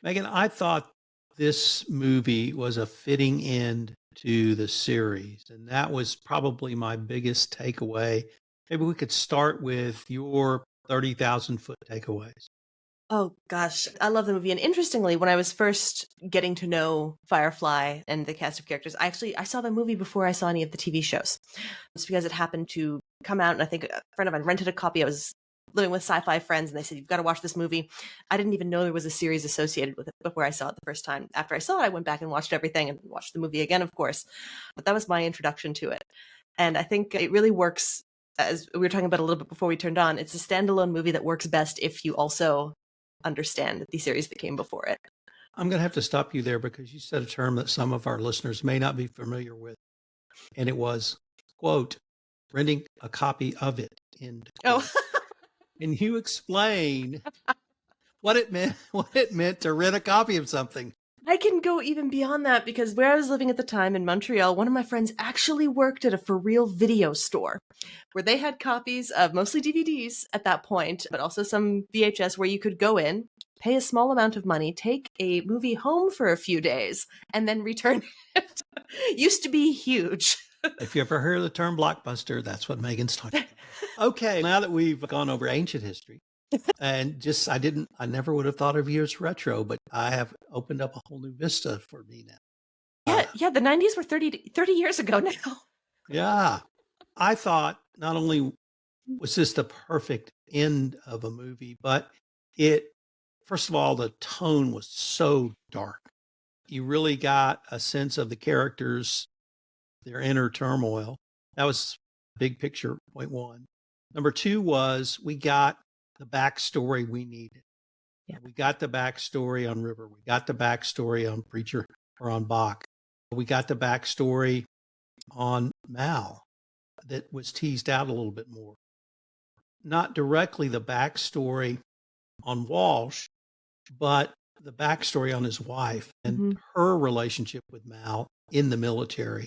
Megan, I thought this movie was a fitting end to the series, and that was probably my biggest takeaway. Maybe we could start with your 30,000 foot takeaways. Oh gosh, I love the movie. And interestingly, when I was first getting to know Firefly and the cast of characters, I saw the movie before I saw any of the TV shows. It's because it happened to come out, and I think a friend of mine rented a copy. I was living with sci-fi friends, and they said, "You've got to watch this movie." I didn't even know there was a series associated with it before I saw it the first time. After I saw it, I went back and watched everything and watched the movie again, of course. But that was my introduction to it. And I think it really works. As we were talking about a little bit before we turned on, it's a standalone movie that works best if you also understand the series that came before it. I'm going to have to stop you there because you said a term that some of our listeners may not be familiar with, and it was, quote, renting a copy of it, end Oh, quote. And you explain what it meant, what it meant to rent a copy of something. I can go even beyond that because where I was living at the time in Montreal, one of my friends actually worked at a for real video store where they had copies of mostly DVDs at that point, but also some VHS where you could go in, pay a small amount of money, take a movie home for a few days, and then return it. Used to be huge. If you ever heard the term blockbuster, that's what Megan's talking about. Okay, now that we've gone over ancient history, and just I never would have thought of you as retro, but I have opened up a whole new vista for me now. Yeah, the 90s were 30 years ago now. Yeah. I thought not only was this the perfect end of a movie, but it, first of all, the tone was so dark. You really got a sense of the characters, their inner turmoil. That was big picture, point one. Number two was we got the backstory we needed. Yeah. We got the backstory on River. We got the backstory on Preacher or on Bach. We got the backstory on Mal that was teased out a little bit more. Not directly the backstory on Walsh, but the backstory on his wife and her relationship with Mal in the military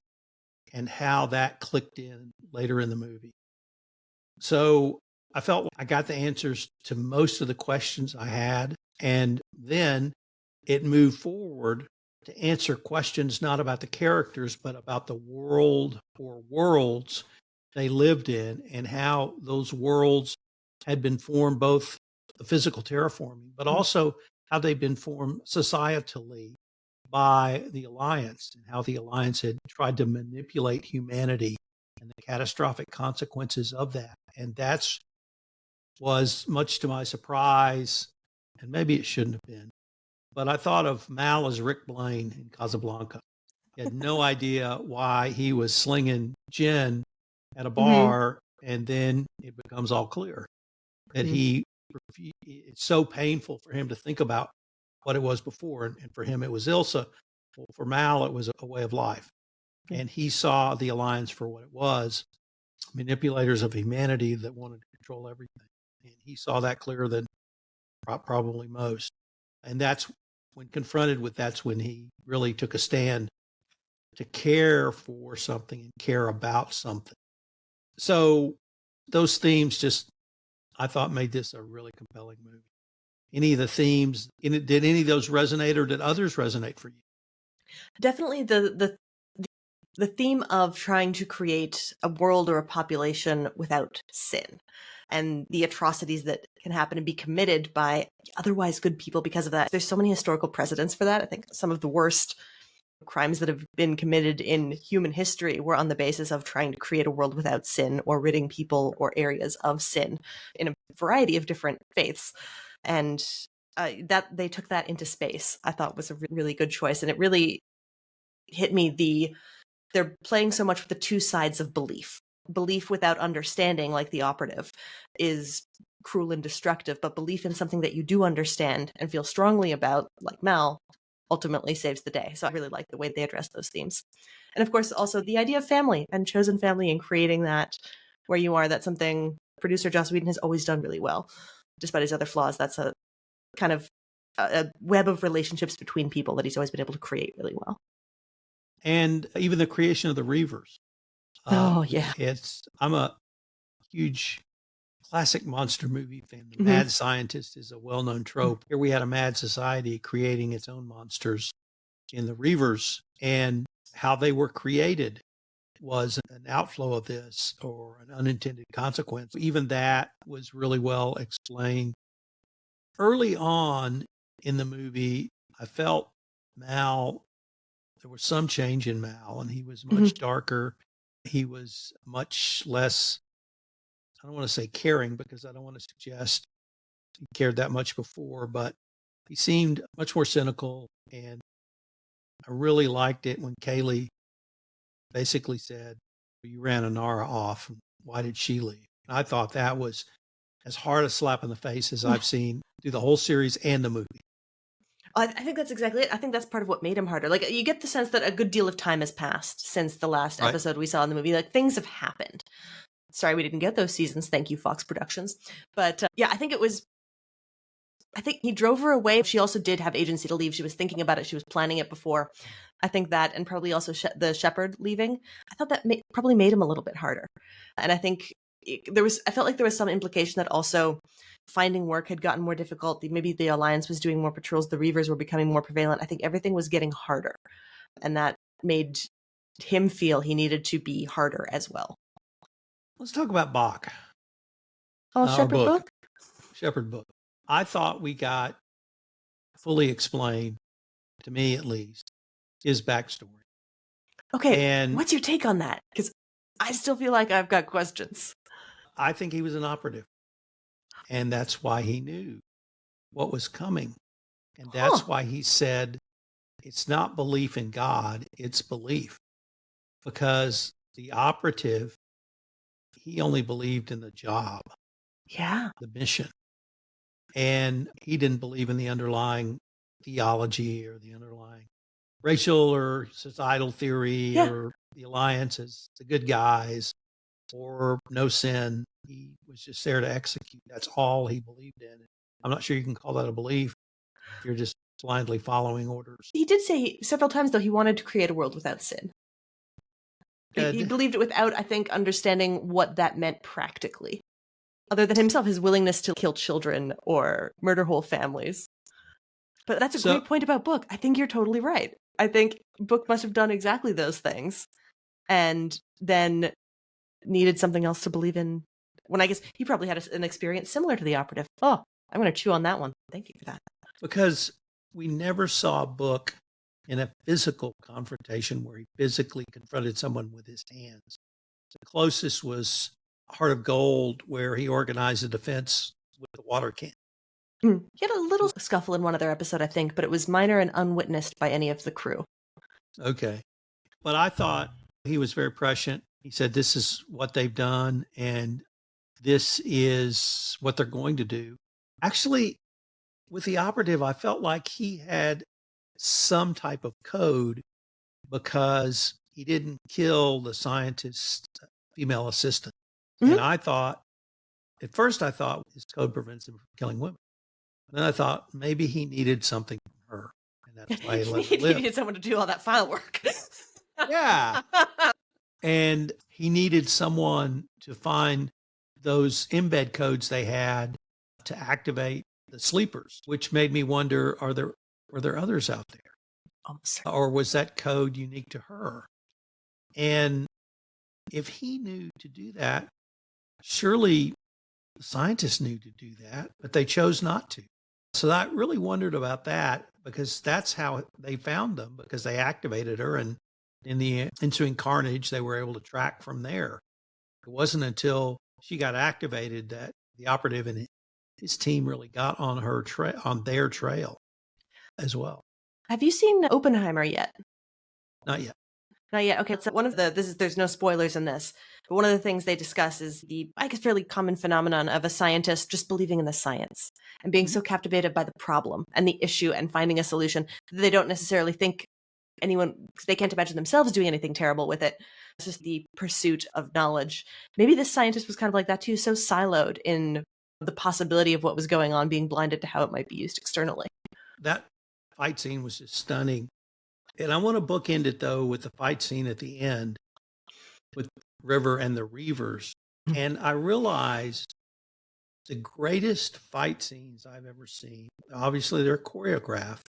and how that clicked in later in the movie. So I felt I got the answers to most of the questions I had. And then it moved forward to answer questions not about the characters, but about the world or worlds they lived in and how those worlds had been formed, both the physical terraforming, but also how they've been formed societally by the Alliance and how the Alliance had tried to manipulate humanity and the catastrophic consequences of that. And that's was much to my surprise, and maybe it shouldn't have been. But I thought of Mal as Rick Blaine in Casablanca. He had no idea why he was slinging gin at a bar, and then it becomes all clear that it's so painful for him to think about what it was before. And for him, it was Ilsa. Well, for Mal, it was a way of life. And he saw the Alliance for what it was, manipulators of humanity that wanted to control everything. And he saw that clearer than probably most. And that's when confronted with that's when he really took a stand to care for something and care about something. So those themes just, I thought, made this a really compelling movie. Any of the themes, did any of those resonate or did others resonate for you? Definitely the theme of trying to create a world or a population without sin and the atrocities that can happen and be committed by otherwise good people because of that. There's so many historical precedents for that. I think some of the worst crimes that have been committed in human history were on the basis of trying to create a world without sin or ridding people or areas of sin in a variety of different faiths. And that they took that into space, I thought was a really good choice. And it really hit me they're playing so much with the two sides of belief. Belief without understanding, like the operative, is cruel and destructive, but belief in something that you do understand and feel strongly about, like Mal, ultimately saves the day. So I really like the way they address those themes. And of course, also the idea of family and chosen family and creating that where you are. That's something producer Joss Whedon has always done really well. Despite his other flaws, that's a kind of a web of relationships between people that he's always been able to create really well. And even the creation of the Reavers. Oh, yeah. I'm a huge classic monster movie fan. The Mhm. mad scientist is a well-known trope. Here we had a mad society creating its own monsters in the Reavers, and how they were created was an outflow of this or an unintended consequence. Even that was really well explained. Early on in the movie, I felt Mal, there was some change in Mal, and he was Mhm. much darker. He was much less, I don't want to say caring because I don't want to suggest he cared that much before, but he seemed much more cynical. And I really liked it when Kaylee basically said, "You ran Anara off. And why did she leave?" And I thought that was as hard a slap in the face as I've seen through the whole series and the movie. I think that's exactly it. I think that's part of what made him harder. Like, you get the sense that a good deal of time has passed since the last Right. episode we saw in the movie. Like, things have happened. Sorry we didn't get those seasons. Thank you, Fox Productions. But yeah, I think he drove her away. She also did have agency to leave. She was thinking about it. She was planning it before. I think that, and probably also the shepherd leaving, I thought that probably made him a little bit harder. And I think I felt like there was some implication that also finding work had gotten more difficult. Maybe the Alliance was doing more patrols. The Reavers were becoming more prevalent. I think everything was getting harder. And that made him feel he needed to be harder as well. Let's talk about Bach. Oh, Or Shepherd book? Shepherd book. I thought we got fully explained, to me at least, his backstory. Okay, And what's your take on that? Because I still feel like I've got questions. I think he was an operative. And that's why he knew what was coming. And that's why he said, it's not belief in God, it's belief. Because the operative, he only believed in the job, Yeah. the mission. And he didn't believe in the underlying theology or the underlying racial or societal theory Yeah. or the alliance as the good guys or no sin. He was just there to execute. That's all he believed in. I'm not sure you can call that a belief. You're just blindly following orders. He did say several times, though, he wanted to create a world without sin. He believed it without, I think, understanding what that meant practically. Other than himself, his willingness to kill children or murder whole families. But that's a great point about Book. I think you're totally right. I think Book must have done exactly those things and then needed something else to believe in. When I guess he probably had an experience similar to the operative. Oh, I'm going to chew on that one. Thank you for that. Because we never saw Book in a physical confrontation where he physically confronted someone with his hands. The closest was Heart of Gold, where he organized a defense with the water can. He had a little scuffle in one other episode, I think, but it was minor and unwitnessed by any of the crew. Okay. But I thought he was very prescient. He said, this is what they've done, and this is what they're going to do. Actually, with the operative, I felt like he had some type of code because he didn't kill the scientist's female assistant. And I thought, at first I thought his code prevents him from killing women. And then I thought maybe he needed something from her. And that's why he let her live. He needed someone to do all that file work. Yeah. And he needed someone to find those embed codes they had to activate the sleepers, which made me wonder, were there others out there? Or was that code unique to her? And if he knew to do that, surely the scientists knew to do that, but they chose not to. So I really wondered about that because that's how they found them, because they activated her, and in the ensuing carnage, they were able to track from there. It wasn't until she got activated that the operative and his team really got on on their trail as well. Have you seen Oppenheimer yet? Not yet. Not yet. Okay, so there's no spoilers in this, but one of the things they discuss is the, I guess, fairly common phenomenon of a scientist just believing in the science and being so captivated by the problem and the issue and finding a solution that they don't necessarily think they can't imagine themselves doing anything terrible with it. It's just the pursuit of knowledge. Maybe this scientist was kind of like that too, so siloed in the possibility of what was going on, being blinded to how it might be used externally. That fight scene was just stunning. And I want to bookend it, though, with the fight scene at the end with River and the Reavers. And I realized the greatest fight scenes I've ever seen. Obviously, they're choreographed,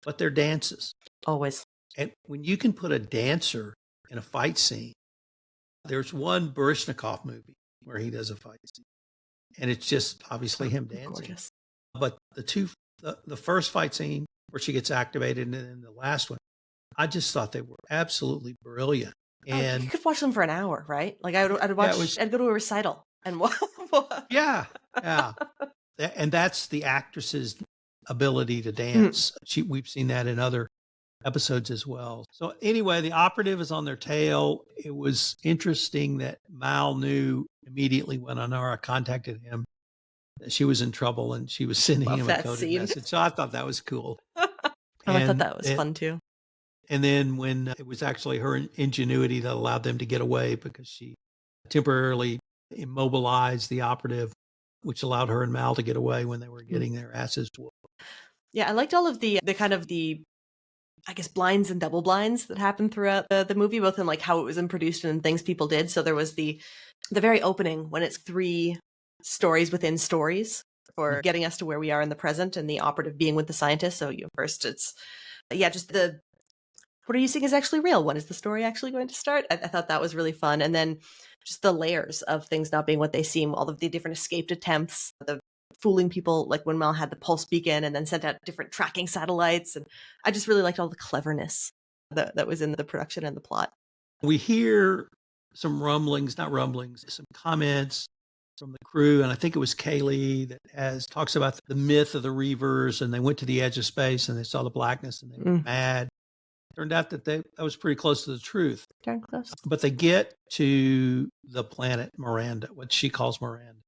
but they're dances. Always. And when you can put a dancer in a fight scene, there's one Baryshnikov movie where he does a fight scene, and it's just obviously him dancing. Gorgeous. But the first fight scene where she gets activated, and then the last one, I just thought they were absolutely brilliant. And you could watch them for an hour, right? Like I'd watch. I'd go to a recital and watch. Yeah. And that's the actress's ability to dance. We've seen that in other episodes as well. So anyway, the operative is on their tail. It was interesting that Mal knew immediately when Anara contacted him that she was in trouble, and she was sending him a coded message. So I thought that was cool. I thought that was fun too. And then when it was actually her ingenuity that allowed them to get away, because she temporarily immobilized the operative, which allowed her and Mal to get away when they were getting their asses whooped. Yeah, I liked all of the kind of the, I guess, blinds and double blinds that happened throughout the movie, both in like how it was produced and things people did. So there was the very opening when it's 3 stories within stories for getting us to where we are in the present, and the operative being with the scientist. So first it's, just what are you seeing is actually real. When is the story actually going to start? I thought that was really fun. And then just the layers of things not being what they seem, all of the different escaped attempts, the fooling people, like when Mal had the pulse beacon and then sent out different tracking satellites. And I just really liked all the cleverness that was in the production and the plot. We hear some some comments from the crew, and I think it was Kaylee that talks about the myth of the Reavers, and they went to the edge of space and they saw the blackness and they were mad. Turned out that that was pretty close to the truth. Darn close. But they get to the planet Miranda, what she calls Miranda.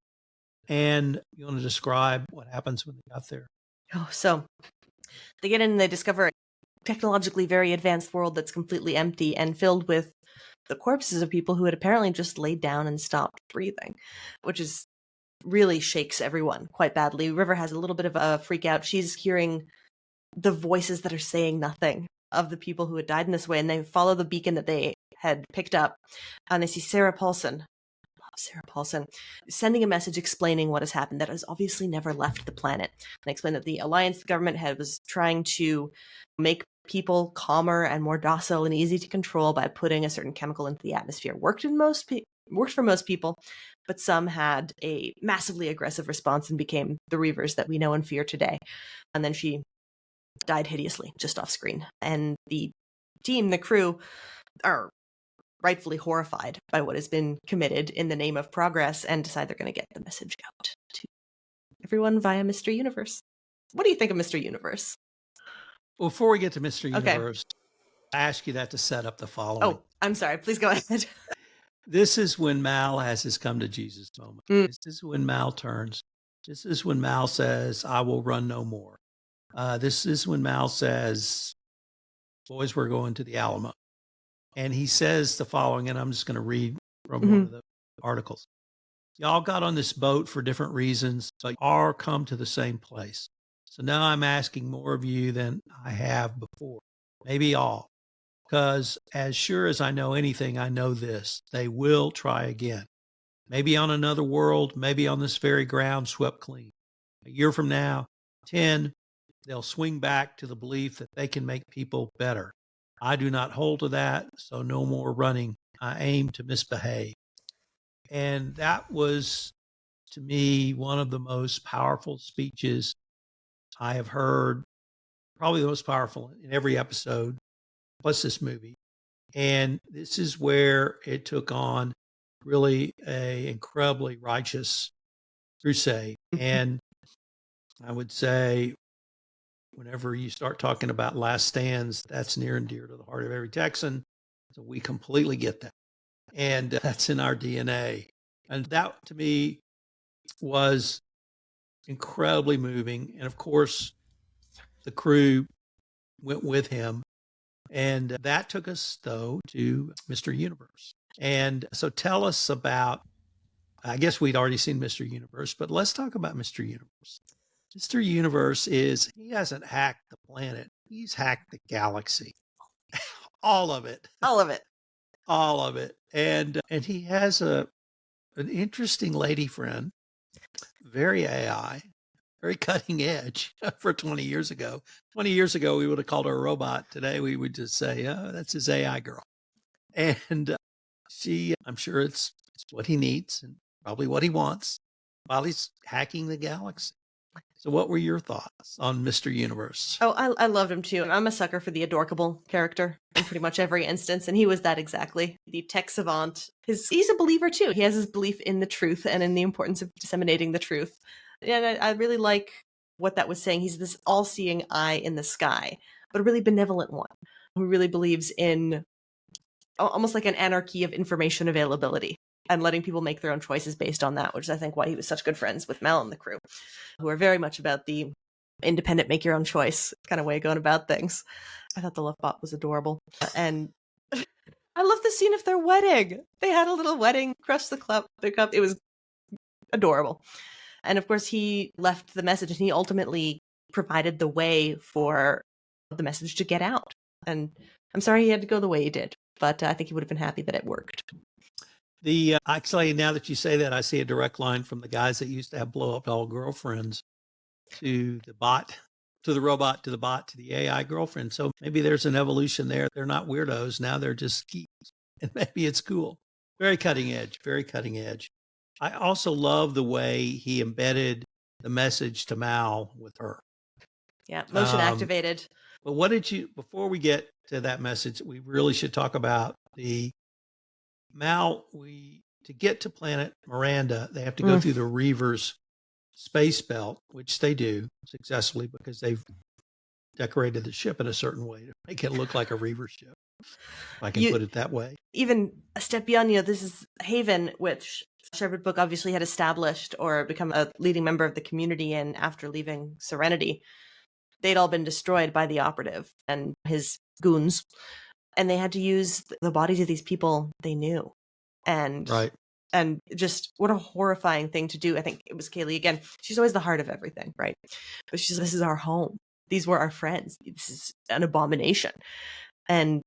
And you want to describe what happens when they got there? Oh, so they get in and they discover a technologically very advanced world that's completely empty and filled with the corpses of people who had apparently just laid down and stopped breathing, which is really shakes everyone quite badly. River has a little bit of a freak out. She's hearing the voices that are saying nothing of the people who had died in this way, and they follow the beacon that they had picked up, and they see Sarah Paulson, sending a message explaining what has happened, that has obviously never left the planet. And they explain that the Alliance government was trying to make people calmer and more docile and easy to control by putting a certain chemical into the atmosphere. Worked for most people, but some had a massively aggressive response and became the Reavers that we know and fear today. And then she died hideously just off screen. And the team, the crew, are rightfully horrified by what has been committed in the name of progress and decide they're going to get the message out to everyone via Mr. Universe. What do you think of Mr. Universe? Before we get to Mr. Universe, I ask you that to set up the following. Oh, I'm sorry. Please go ahead. This is when Mal has his come to Jesus moment. This is when Mal turns. This is when Mal says, I will run no more. This is when Mal says, boys, we're going to the Alamo. And he says the following, and I'm just going to read from one of the articles. Y'all got on this boat for different reasons, but all come to the same place. So now I'm asking more of you than I have before, maybe all. Because as sure as I know anything, I know this. They will try again. Maybe on another world, maybe on this very ground swept clean. A year from now, 10, they'll swing back to the belief that they can make people better. I do not hold to that, so no more running. I aim to misbehave. And that was, to me, one of the most powerful speeches I have heard, probably the most powerful in every episode, plus this movie. And this is where it took on really a incredibly righteous crusade. And I would say, whenever you start talking about last stands, that's near and dear to the heart of every Texan. So we completely get that. And that's in our DNA. And that, to me, was incredibly moving. And of course, the crew went with him. And that took us, though, to Mr. Universe. And so tell us about, I guess we'd already seen Mr. Universe, but let's talk about Mr. Universe. Mr. Universe he hasn't hacked the planet. He's hacked the galaxy. All of it. All of it. All of it. And he has an interesting lady friend very AI, very cutting edge for 20 years ago. 20 years ago, we would have called her a robot. Today, we would just say, oh, that's his AI girl. And I'm sure it's what he needs and probably what he wants while he's hacking the galaxy. So what were your thoughts on Mr. Universe? Oh, I loved him too. I'm a sucker for the adorkable character in pretty much every instance, and he was that exactly. The tech savant. He's a believer too. He has his belief in the truth and in the importance of disseminating the truth. And I really like what that was saying. He's this all-seeing eye in the sky, but a really benevolent one who really believes in almost like an anarchy of information availability and letting people make their own choices based on that, which is, I think, why he was such good friends with Mel and the crew, who are very much about the independent, make your own choice kind of way of going about things. I thought the Love Bot was adorable. And I love the scene of their wedding. They had a little wedding, crushed the cup. It was adorable. And of course, he left the message and he ultimately provided the way for the message to get out. And I'm sorry he had to go the way he did, but I think he would have been happy that it worked. Actually, now that you say that, I see a direct line from the guys that used to have blow up doll girlfriends to the bot, to the robot, to the bot, to the AI girlfriend. So maybe there's an evolution there. They're not weirdos. Now they're just geeks. And maybe it's cool. Very cutting edge, very cutting edge. I also love the way he embedded the message to Mal with her. Yeah, motion activated. But before we get to that message, we really should talk about the Mal. To get to planet Miranda, they have to go through the Reavers space belt, which they do successfully because they've decorated the ship in a certain way to make it look like a Reaver ship, if I can put it that way. Even a step beyond, this is Haven, which Shepherd Book obviously had established or become a leading member of the community in after leaving Serenity. They'd all been destroyed by the Operative and his goons, and they had to use the bodies of these people they knew. And right. And just what a horrifying thing to do. I think it was Kaylee again. She's always the heart of everything, right? But she's, this is our home. These were our friends. This is an abomination. And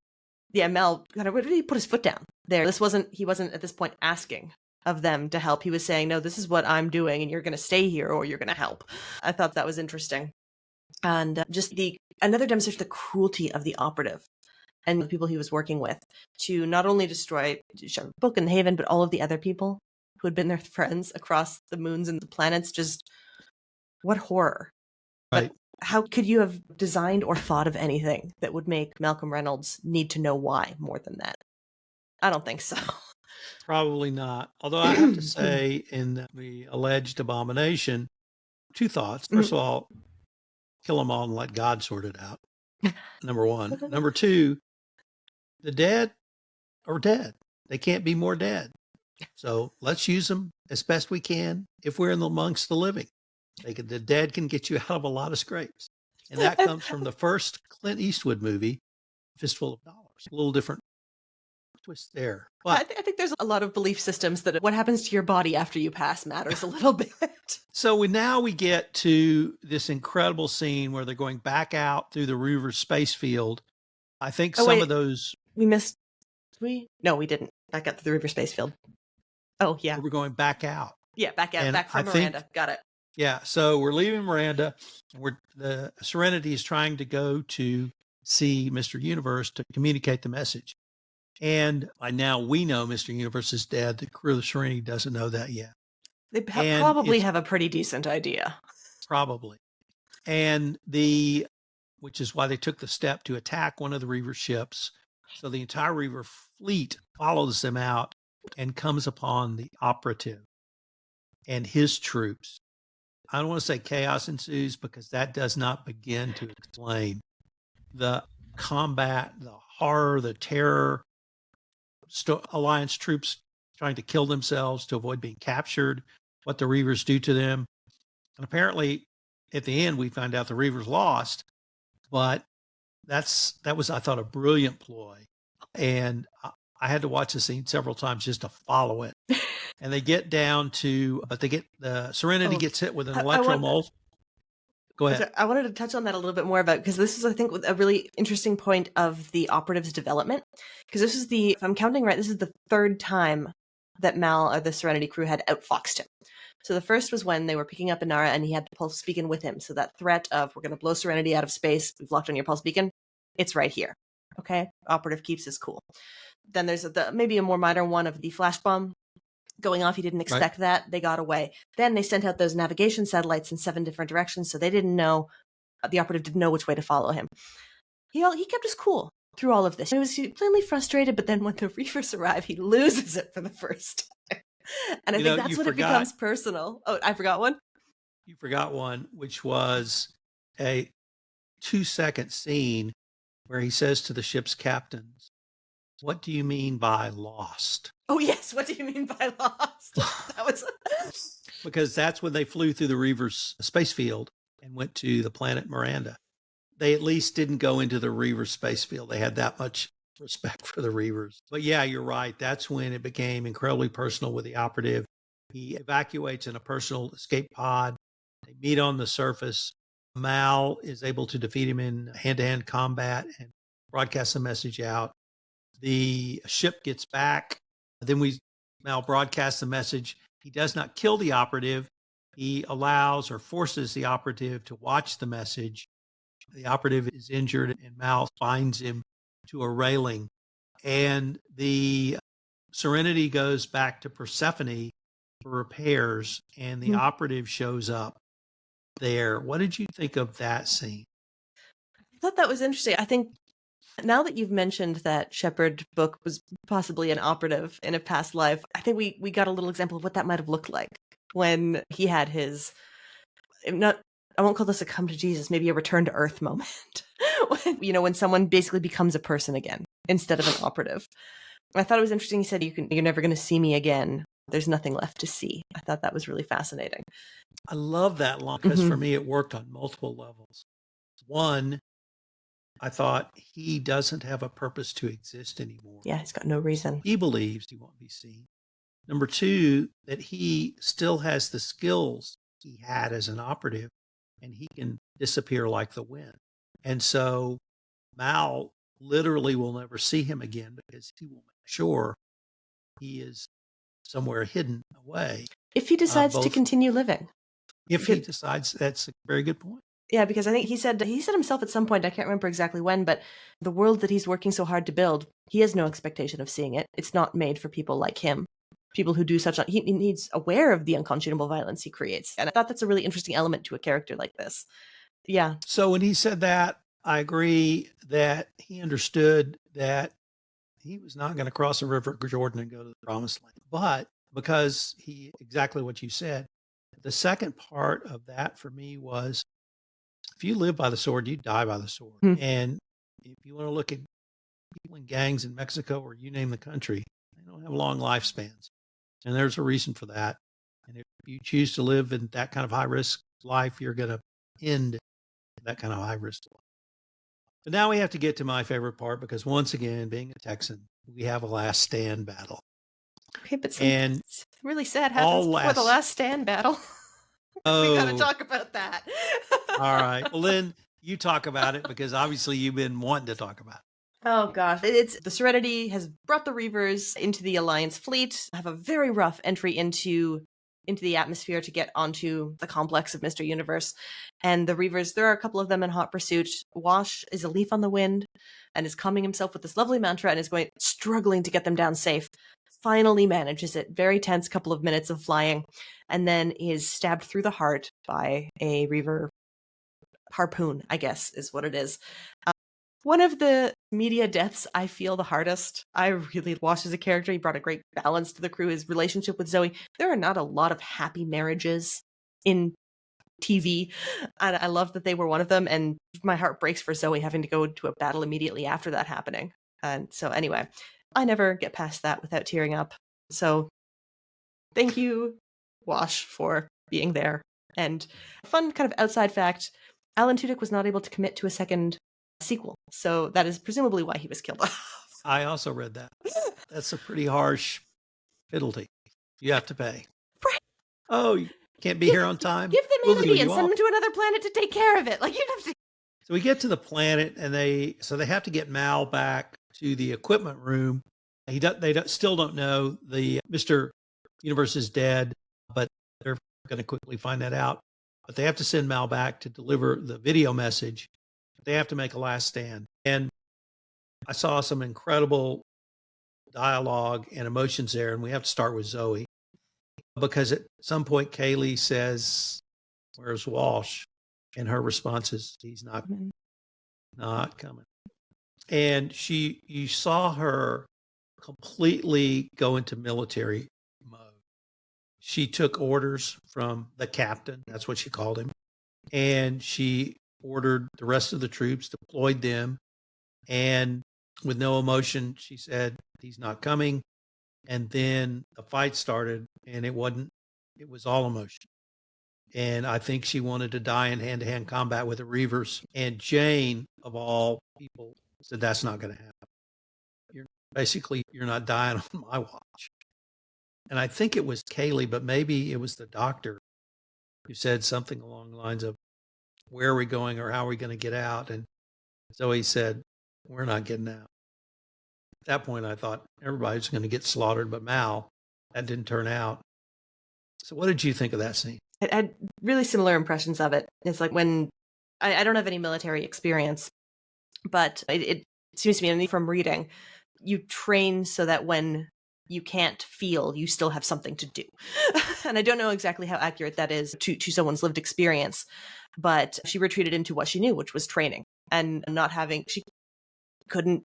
yeah, Mel kind of really put his foot down there. He wasn't at this point asking of them to help. He was saying, no, this is what I'm doing and you're going to stay here or you're going to help. I thought that was interesting. And just another demonstration of the cruelty of the Operative and the people he was working with to not only destroy Shepherd Book and Haven, but all of the other people who had been their friends across the moons and the planets. Just what horror. Right. But how could you have designed or thought of anything that would make Malcolm Reynolds need to know why more than that? I don't think so. Probably not. Although I have to say, in the alleged abomination, two thoughts. First of all, kill them all and let God sort it out. Number one. Number two, the dead are dead. They can't be more dead. So let's use them as best we can if we're amongst the living. The dead can get you out of a lot of scrapes. And that comes from the first Clint Eastwood movie, Fistful of Dollars. A little different twist there. But I think there's a lot of belief systems that what happens to your body after you pass matters a little bit. So we get to this incredible scene where they're going back out through the Reaver space field. I think of those... We missed... No, we didn't. Back out to the Reaver space field. Oh, yeah. We're going back out. Yeah, back out. Back from Miranda. Got it. Yeah, so we're leaving Miranda. The Serenity is trying to go to see Mr. Universe to communicate the message. And by now we know Mr. Universe is dead. The crew of the Serenity doesn't know that yet. They probably have a pretty decent idea. Probably. And which is why they took the step to attack one of the Reaver ships. So the entire Reaver fleet follows them out and comes upon the Operative and his troops. I don't want to say chaos ensues because that does not begin to explain the combat, the horror, the terror, Alliance troops trying to kill themselves to avoid being captured, what the Reavers do to them. And apparently at the end, we find out the Reavers lost, but that was, I thought, a brilliant ploy. And I had to watch the scene several times just to follow it. And they get down to, but the Serenity gets hit with an electromult. Go ahead. I wanted to touch on that a little bit more because this is, I think, a really interesting point of the Operative's development. Because this is if I'm counting right, this is the third time that Mal or the Serenity crew had outfoxed him. So the first was when they were picking up Inara and he had the pulse beacon with him. So that threat of, we're going to blow Serenity out of space, we've locked on your pulse beacon, it's right here. Okay, operative keeps his cool. Then there's maybe a more minor one of the flash bomb going off. He didn't expect that. They got away. Then they sent out those navigation satellites in 7 different directions, so they didn't know, the operative didn't know which way to follow him. He kept his cool through all of this. He was plainly frustrated, but then when the Reavers arrive, he loses it for the first time. And I think that's when it becomes personal. Oh, I forgot one? You forgot one, which was a 2-second scene where he says to the ship's captains, "What do you mean by lost?" Oh, yes. What do you mean by lost? That was because that's when they flew through the Reavers space field and went to the planet Miranda. They at least didn't go into the Reavers space field. They had that much respect for the Reavers. But yeah, you're right. That's when it became incredibly personal with the operative. He evacuates in a personal escape pod. They meet on the surface. Mal is able to defeat him in hand-to-hand combat and broadcast the message out. The ship gets back. Then Mal broadcasts the message. He does not kill the operative. He allows or forces the operative to watch the message. The operative is injured and Mal binds him to a railing. And the Serenity goes back to Persephone for repairs, and the operative shows up there. What did you think of that scene? I thought that was interesting. I think now that you've mentioned that Shepard book was possibly an operative in a past life, I think we got a little example of what that might have looked like when he had his, I won't call this a come to Jesus, maybe a return to earth moment. when someone basically becomes a person again instead of an operative. I thought it was interesting. He said, you're never going to see me again. There's nothing left to see. I thought that was really fascinating. I love that line because for me, it worked on multiple levels. One, I thought he doesn't have a purpose to exist anymore. Yeah, he's got no reason. He believes he won't be seen. Number two, that he still has the skills he had as an operative and he can disappear like the wind. And so Mal literally will never see him again because he will make sure he is somewhere hidden away. If he decides to continue living. If he decides, that's a very good point. Yeah, because I think he said himself at some point, I can't remember exactly when, but the world that he's working so hard to build, he has no expectation of seeing it. It's not made for people like him. People who do he's aware of the unconscionable violence he creates. And I thought that's a really interesting element to a character like this. Yeah. So when he said that, I agree that he understood that he was not going to cross the River Jordan and go to the Promised Land. But because exactly what you said, the second part of that for me was, if you live by the sword, you die by the sword. And if you want to look at people in gangs in Mexico or you name the country, they don't have long lifespans. And there's a reason for that. And if you choose to live in that kind of high risk life, you're going to end that kind of high risk life. But now we have to get to my favorite part, because once again, being a Texan, we have a last stand battle. Okay, but something really sad happens before the last stand battle. We got to talk about that. All right. Well, then you talk about it, because obviously you've been wanting to talk about it. Oh gosh, it's the Serenity has brought the Reavers into the Alliance fleet, have a very rough entry into the atmosphere to get onto the complex of Mr. Universe. And the Reavers, there are a couple of them in hot pursuit. Wash is a leaf on the wind and is calming himself with this lovely mantra and is struggling to get them down safe. Finally manages it. Very tense couple of minutes of flying, and then is stabbed through the heart by a Reaver harpoon, I guess is what it is. One of the media deaths I feel the hardest. I really Wash as a character. He brought a great balance to the crew. His relationship with Zoe. There are not a lot of happy marriages in TV, and I love that they were one of them. And my heart breaks for Zoe having to go to a battle immediately after that happening. And so anyway, I never get past that without tearing up. So thank you, Wash, for being there. And fun kind of outside fact, Alan Tudyk was not able to commit to a second sequel. So that is presumably why he was killed off. I also read that. That's a pretty harsh penalty you have to pay. Right. Oh, you can't be here on time? Give them immunity and send them to another planet to take care of it. Like, you have to. So we get to the planet, and they have to get Mal back to the equipment room. They still don't know the Mr. Universe is dead, but they're going to quickly find that out. But they have to send Mal back to deliver the video message. They have to make a last stand. And I saw some incredible dialogue and emotions there. And we have to start with Zoe, because at some point, Kaylee says, "Where's Walsh?" And her response is, "He's not coming." And you saw her completely go into military mode. She took orders from the captain. That's what she called him. And she ordered the rest of the troops, deployed them. And with no emotion, she said, "He's not coming." And then the fight started, and it was all emotion. And I think she wanted to die in hand-to-hand combat with the Reavers. And Jane, of all people, said, "That's not going to happen. You're not dying on my watch." And I think it was Kaylee, but maybe it was the doctor who said something along the lines of, "Where are we going, or how are we going to get out?" And Zoe said, "We're not getting out." At that point, I thought everybody's going to get slaughtered, but Mal, that didn't turn out. So what did you think of that scene? I had really similar impressions of it. It's like when I don't have any military experience, but it seems to me, and from reading, you train so that when you can't feel, you still have something to do. And I don't know exactly how accurate that is to someone's lived experience, but she retreated into what she knew, which was training, and she couldn't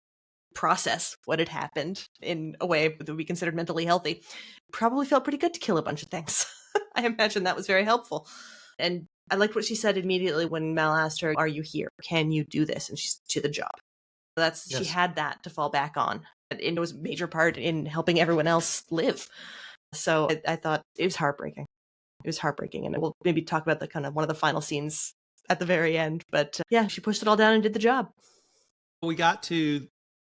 process what had happened in a way that would be considered mentally healthy. Probably felt pretty good to kill a bunch of things. I imagine that was very helpful. And I liked what she said immediately when Mal asked her, "Are you here? Can you do this?" And she's to the job. Yes. She had that to fall back on. And it was a major part in helping everyone else live. So I thought it was heartbreaking. It was heartbreaking. And we'll maybe talk about the kind of one of the final scenes at the very end. But yeah, she pushed it all down and did the job. We got to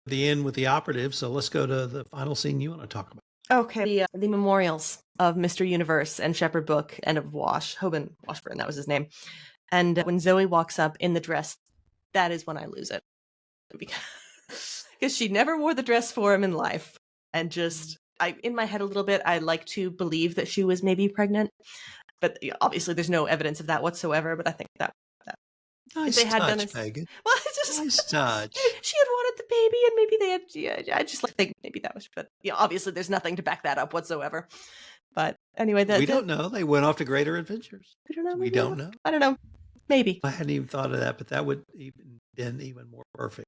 the end with the operative, so let's go to the final scene you want to talk about. Okay. The memorials of Mr. Universe and Shepherd Book and of Hoban Washburn, that was his name. And when Zoe walks up in the dress, that is when I lose it. Because she never wore the dress for him in life. And just, in my head a little bit, I like to believe that she was maybe pregnant. But obviously there's no evidence of that whatsoever. But I think that nice if they had done this, Megan. Well, it's just nice touch. She had wanted the baby, and maybe they had. Yeah, I just think maybe that was. But obviously there's nothing to back that up whatsoever. But anyway, we don't know. They went off to greater adventures. We don't know. We don't know. I don't know. Maybe. I hadn't even thought of that, but that would been even more perfect.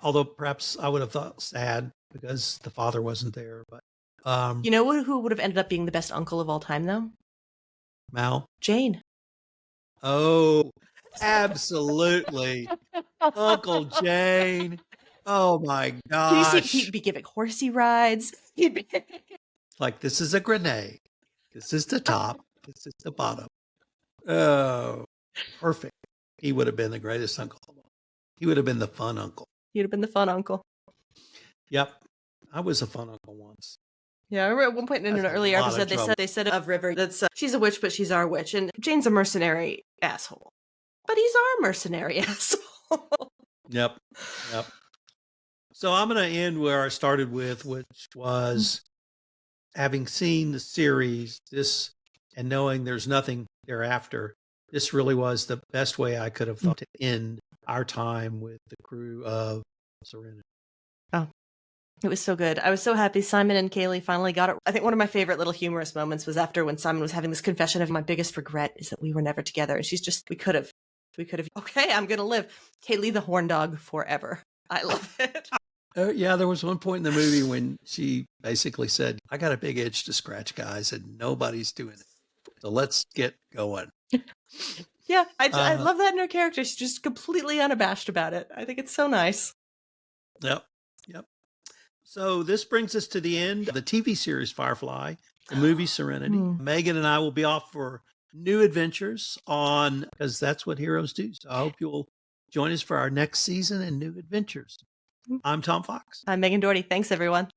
Although perhaps I would have thought sad because the father wasn't there. But you know who would have ended up being the best uncle of all time, though? Mal. Jane. Oh, absolutely. Uncle Jane. Oh my gosh. You see, he'd be giving horsey rides. He'd be like, "This is a grenade. This is the top. This is the bottom." Oh, perfect. He would have been the greatest uncle. He would have been the fun uncle. He'd have been the fun uncle. Yep. I was a fun uncle once. Yeah, I remember at one point in an earlier episode, they said of River, that's she's a witch, but she's our witch. And Jane's a mercenary asshole. But he's our mercenary asshole. Yep. So I'm going to end where I started with, which was having seen the series, this, and knowing there's nothing thereafter, this really was the best way I could have thought to end our time with the crew of Serenity. Oh, it was so good. I was so happy Simon and Kaylee finally got it. I think one of my favorite little humorous moments was after when Simon was having this confession of, "My biggest regret is that we were never together." And she's just, we could have, okay, I'm going to live. Kaylee the horn dog forever. I love it. Yeah, there was one point in the movie when she basically said, "I got a big itch to scratch, guys, and nobody's doing it. So let's get going." Yeah, I love that in her character. She's just completely unabashed about it. I think it's so nice. Yep. So this brings us to the end of the TV series Firefly, the movie Serenity. Megan and I will be off for new adventures because that's what heroes do. So I hope you'll join us for our next season and new adventures. I'm Tom Fox. I'm Megan Doherty. Thanks, everyone.